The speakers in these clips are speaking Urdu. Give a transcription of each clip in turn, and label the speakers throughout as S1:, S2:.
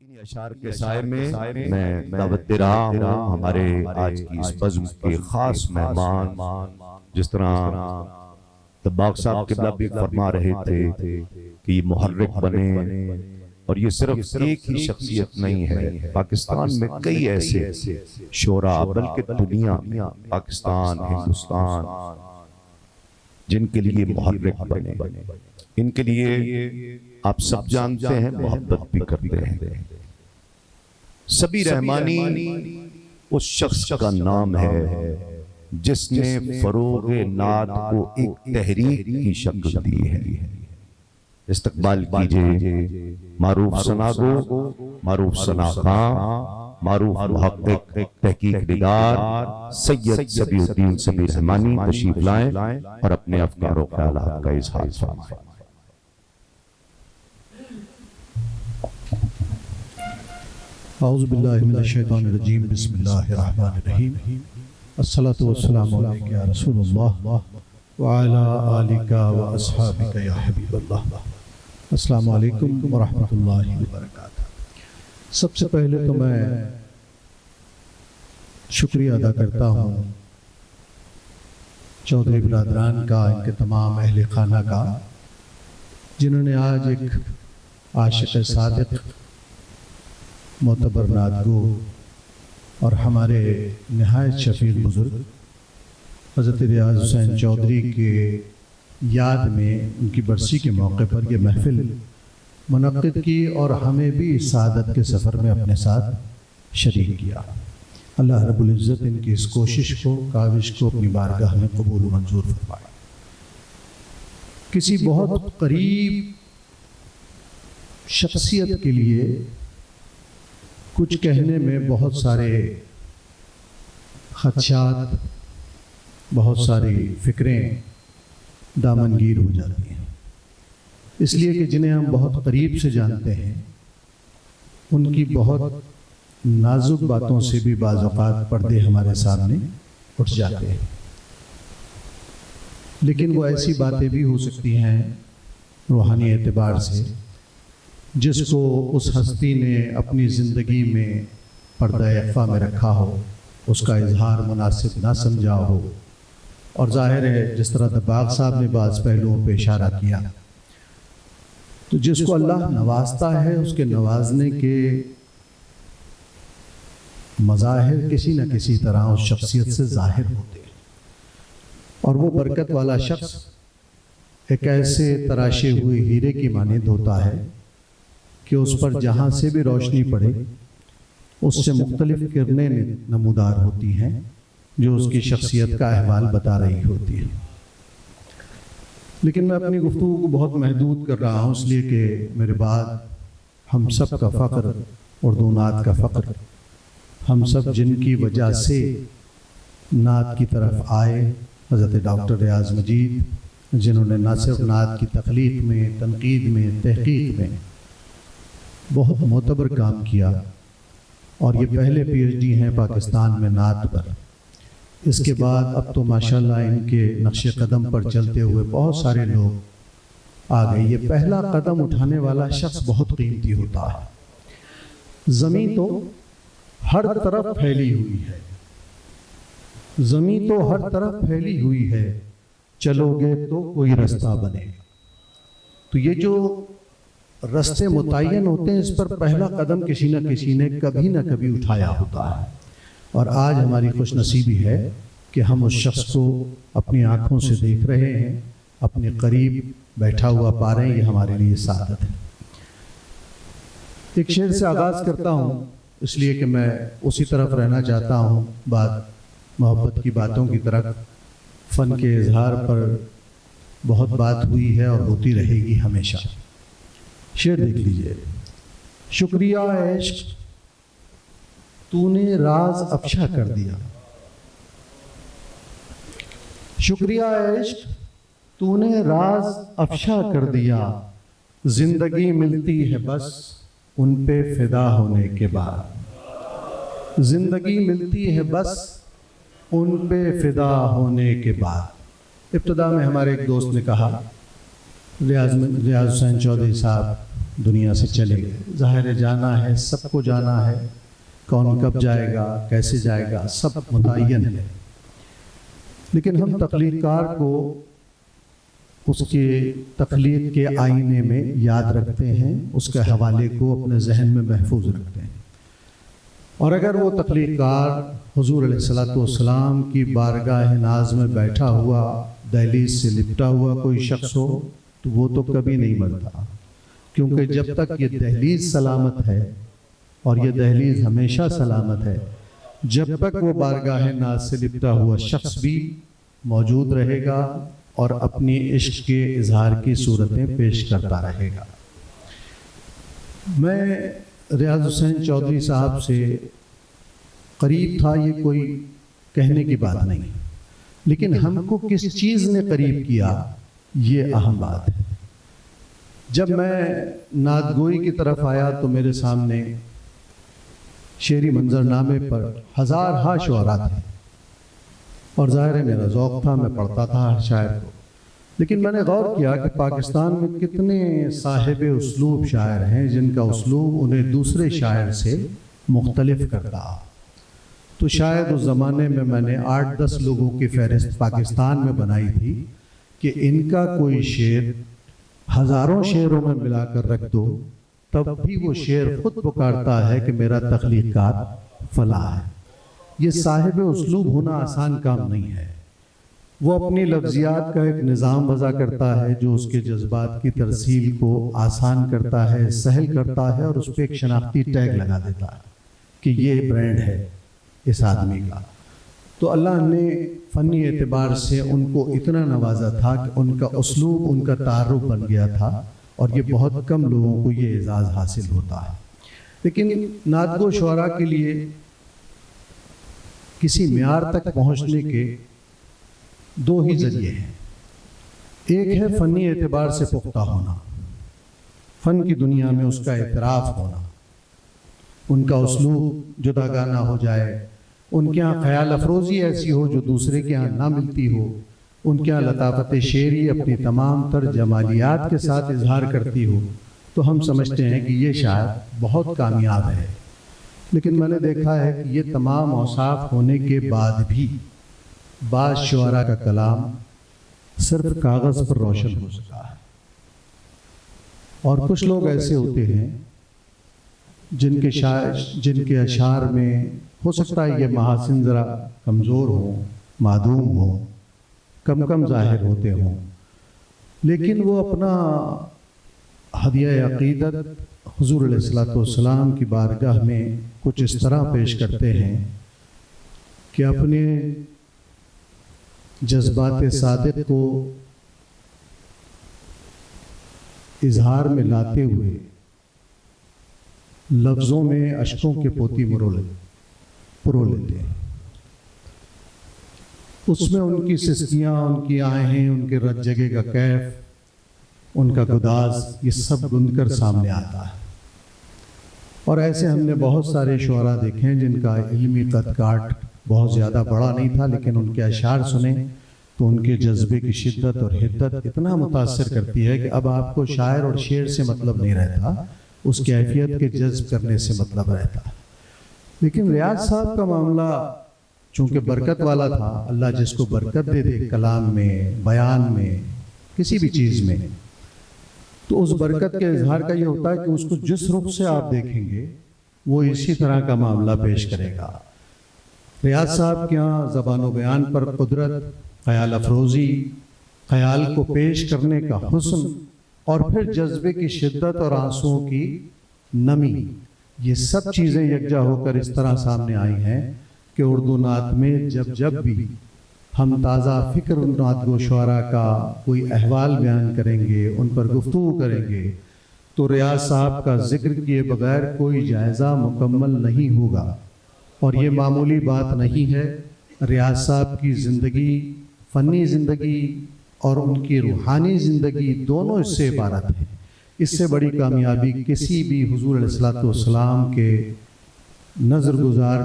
S1: انہی اشعار کے سائے میں دعوت دے رہا ہوں ہمارے آج کی اس بزم کے خاص مہمان، جس طرح دباغ صاحب قبلہ بھی فرما رہے تھے کہ یہ محرک بنے، اور یہ صرف ایک ہی شخصیت نہیں ہے، پاکستان میں کئی ایسے شعراء بلکہ دنیا پاکستان ہندوستان جن کے لیے محرک بنے، ان کے لیے آپ سب جانتے ہیں، محبت بھی کرتے ہیں۔ سبی رحمانی اس شخص کا نام ہے جس نے فروغ نعت کو ایک تحریک کی شکل دی ہے۔ استقبال کیجئے معروف ثناگو، معروف ثنا خان، معروف محقق، تحقیق نگار سید صبی الدین سبی رحمانی تشریف لائیں اور اپنے افکار و خیالات کا اظہار فرمائیں۔
S2: اعوذ باللہ من الشیطان الرجیم، بسم اللہ الرحمن الرحیم، الصلاة والسلام علیکہ یا رسول اللہ وعلی آلک و اصحابک یا حبیب اللہ۔ السلام علیکم ورحمۃ اللہ وبرکاتہ۔ سب سے پہلے تو میں شکریہ ادا کرتا ہوں چودھری برادران کا، ان کے تمام اہل خانہ کا، جنہوں نے آج ایک عاشق صادق، معتبر نعت گو اور ہمارے نہایت شفیع بزرگ حضرت ریاض حسین چودھری کے یاد میں ان کی برسی کے موقع پر یہ محفل منعقد کی اور ہمیں بھی سعادت کے سفر میں اپنے ساتھ شریک کیا۔ اللہ رب العزت ان کی اس کوشش کو، کاوش کو اپنی بارگاہ میں قبول و منظور فرمائے۔ کسی بہت قریب شخصیت کے لیے کچھ کہنے میں بہت سارے خدشات، بہت ساری فکریں دامنگیر ہو جاتی ہیں، اس لیے کہ جنہیں ہم بہت قریب سے جانتے ہیں ان کی بہت نازک باتوں سے بھی بعض اوقات پردے ہمارے سامنے اٹھ جاتے ہیں، لیکن وہ ایسی باتیں بھی ہو سکتی ہیں روحانی اعتبار سے جس کو اس ہستی نے اپنی زندگی میں پردہ اخفا میں رکھا ہو، اس کا اظہار مناسب نہ سمجھا ہو، اور ظاہر ہے جس طرح دباغ صاحب نے بعض پہلوؤں پہ اشارہ کیا، تو جس کو اللہ نوازتا ہے اس کے نوازنے کے مظاہر کسی نہ کسی طرح اس شخصیت سے ظاہر ہوتے ہیں، اور وہ برکت والا شخص ایک ایسے تراشے ہوئے ہیرے کی مانند ہوتا ہے کہ اس پر جہاں سے بھی روشنی پڑے اس سے مختلف کرنیں نمودار ہوتی ہیں جو اس کی شخصیت کا احوال بتا رہی ہوتی ہے۔ لیکن میں اپنی گفتگو کو بہت محدود کر رہا ہوں، اس لیے کہ میرے بعد ہم سب کا فخر، اردو نعت کا فخر، ہم سب جن کی وجہ سے نعت کی طرف آئے، حضرت ڈاکٹر ریاض مجید، جنہوں نے نہ صرف نعت کی تخلیق میں، تنقید میں، تحقیق میں بہت معتبر کام کیا، اور یہ پہلے پی ایچ ڈی ہیں پاکستان میں نعت پر۔ اس کے بعد اب تو ماشاءاللہ ان کے نقش قدم پر چلتے ہوئے بہت سارے لوگ آ گئے۔ یہ پہلا قدم اٹھانے والا شخص بہت قیمتی ہوتا ہے۔ زمین تو ہر طرف پھیلی ہوئی ہے، زمین تو ہر طرف پھیلی ہوئی ہے، چلو گے تو کوئی رستہ بنے۔ تو یہ جو رستے متعین ہوتے ہیں، اس پر پہلا قدم کسی نہ کسی نے کبھی نہ کبھی اٹھایا ہوتا ہے، اور آج ہماری خوش نصیبی ہے کہ ہم اس شخص کو اپنی آنکھوں سے دیکھ رہے ہیں، اپنے قریب بیٹھا ہوا پا رہے ہیں، یہ ہمارے لیے سعادت ہے۔ ایک شعر سے آغاز کرتا ہوں، اس لیے کہ میں اسی طرف رہنا چاہتا ہوں، بات محبت کی باتوں کی طرف، فن کے اظہار پر بہت بات ہوئی ہے اور ہوتی رہے گی ہمیشہ۔ شعر دیکھ لیجئے۔ شکریہ عشق تو نے راز افشا کر دیا، شکریہ عشق تو نے راز افشا کر دیا، زندگی ملتی ہے بس ان پہ فدا ہونے کے بعد، زندگی ملتی ہے بس ان پہ فدا ہونے کے بعد۔ ابتدا میں ہمارے ایک دوست نے کہا، ریاض حسین چودھری صاحب دنیا سے چلے گئے. ظاہر ہے جانا ہے، سب کو جانا ہے، کون کب جائے گا، کیسے جائے گا، سب متعین ہے. لیکن ہم تخلیق کار کو اس کے تخلیق کے آئینے میں یاد رکھتے ہیں، اس کے حوالے کو اپنے ذہن میں محفوظ رکھتے ہیں. اور اگر وہ تخلیق کار حضور علیہ الصلوۃ والسلام کی بارگاہ ناز میں بیٹھا ہوا، دہلیز سے لپٹا ہوا کوئی شخص ہو تو وہ تو کبھی نہیں مرتا، کیونکہ جب تک یہ دہلیز سلامت ہے، اور یہ دہلیز ہمیشہ سلامت ہے، جب تک وہ بارگاہ ناز سے لپٹا ہوا شخص بھی موجود رہے گا اور اپنی عشق کے اظہار کی صورتیں پیش کرتا رہے گا. میں ریاض حسین چودھری صاحب سے قریب تھا، یہ کوئی کہنے کی بات نہیں، لیکن ہم کو کس چیز نے قریب کیا یہ اہم بات ہے. جب میں نعت گوئی کی طرف آیا تو میرے سامنے شعری منظرنامے پر ہزارہا شعراء تھے، اور ظاہر ہے میرا ذوق تھا، میں پڑھتا تھا ہر شاعر کو. لیکن میں نے غور کیا کہ پاکستان میں کتنے صاحب اسلوب شاعر ہیں جن کا اسلوب انہیں دوسرے شاعر سے مختلف کرتا. تو شاید اس زمانے میں نے 8-10 لوگوں کی فہرست پاکستان میں بنائی تھی کہ ان کا کوئی شعر ہزاروں شعروں میں ملا کر رکھ دو تب بھی وہ شعر خود پکارتا ہے کہ میرا تخلیق کار فلاں ہے. یہ صاحب اسلوب ہونا آسان کام نہیں ہے. وہ اپنی لفظیات کا ایک نظام وضع کرتا ہے جو اس کے جذبات کی ترسیل کو آسان کرتا ہے، سہل کرتا ہے، اور اس پہ ایک شناختی ٹیگ لگا دیتا ہے کہ یہ برانڈ ہے اس آدمی کا. تو اللہ نے فنی اعتبار سے ان کو اتنا نوازا تھا کہ ان کا اسلوب ان کا تعارف بن گیا تھا، اور یہ بہت کم لوگوں کو یہ اعزاز حاصل ہوتا ہے. لیکن نعت گو شعراء کے لیے کسی معیار تک پہنچنے کے دو ہی ذریعے ہیں. ایک ہے فنی اعتبار سے پختہ ہونا، فن کی دنیا میں اس کا اعتراف ہونا، ان کا اسلوب جداگانہ ہو جائے، ان کے ہاں خیال افروزی ایسی ہو جو دوسرے کے ہاں نہ ملتی ہو، ان کے ہاں لطافت شعری اپنی تمام تر جمالیات کے ساتھ اظہار کرتی ہو، تو ہم سمجھتے ہیں کہ یہ شاعر بہت کامیاب ہے. لیکن میں نے دیکھا ہے کہ یہ تمام اوصاف ہونے کے بعد بھی بعض شعراء کا کلام صرف کاغذ پر روشن ہو سکا ہے، اور کچھ لوگ ایسے ہوتے ہیں جن کے اشعار میں ہو سکتا ہے یہ محاسن ذرا کمزور ہوں، معدوم ہوں، کم ظاہر ہوتے ہوں، لیکن وہ اپنا ہدیہ عقیدت حضور علیہ الصلوۃ والسلام کی بارگاہ میں کچھ اس طرح پیش کرتے ہیں کہ اپنے جذبات صادق کو اظہار میں لاتے ہوئے لفظوں میں اشکوں کے پوتی پرو لیتے ہیں. اس میں ان کی سسکیاں، ان کی آہیں، ان کے رت جگہ کا کیف، ان کا گداز، یہ سب گند کر سامنے آتا ہے. اور ایسے ہم نے بہت سارے شعراء دیکھے ہیں جن کا علمی قد کاٹ بہت زیادہ بڑا نہیں تھا، لیکن ان کے اشعار سنیں تو ان کے جذبے کی شدت اور حدت اتنا متاثر کرتی ہے کہ اب آپ کو شاعر اور شعر سے مطلب نہیں رہتا، اس کیفیت کے جذب کرنے سے مطلب رہتا. لیکن ریاض صاحب کا معاملہ چونکہ برکت والا تھا، اللہ جس کو برکت دے دے کلام میں، بیان میں، کسی بھی چیز میں، تو اس برکت کے اظہار کا یہ ہوتا ہے کہ اس کو جس رخ سے آپ دیکھیں گے وہ اسی طرح کا معاملہ پیش کرے گا. ریاض صاحب کے یہاں زبان و بیان پر قدرت، خیال افروزی، خیال کو پیش کرنے کا حسن، اور پھر جذبے کی شدت اور آنسوؤں کی نمی، یہ سب چیزیں یکجا ہو کر اس طرح سامنے آئی ہیں کہ اردو نعت میں جب بھی ہم تازہ فکر ان نعت گو شعراء کا کوئی احوال بیان کریں گے، ان پر گفتگو کریں گے، تو ریاض صاحب کا ذکر کیے بغیر کوئی جائزہ مکمل نہیں ہوگا. اور یہ معمولی بات نہیں ہے. ریاض صاحب کی زندگی، فنی زندگی اور ان کی روحانی زندگی دونوں اس سے عبارت ہیں. اس سے بڑی کامیابی کسی بھی حضور علیہ الصلوۃ والسلام کے نظر گزار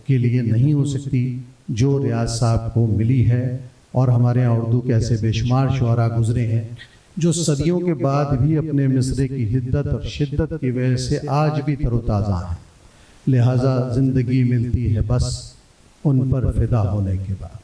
S2: کے لیے نہیں ہو سکتی جو ریاض صاحب کو ملی ہے. اور ہمارے یہاں اردو کے ایسے بے شمار شعراء گزرے ہیں جو صدیوں کے بعد بھی اپنے مصرعے کی حدت اور شدت کی وجہ سے آج بھی تر و تازہ ہیں، لہٰذا زندگی ملتی ہے بس ان پر فدا ہونے کے بعد۔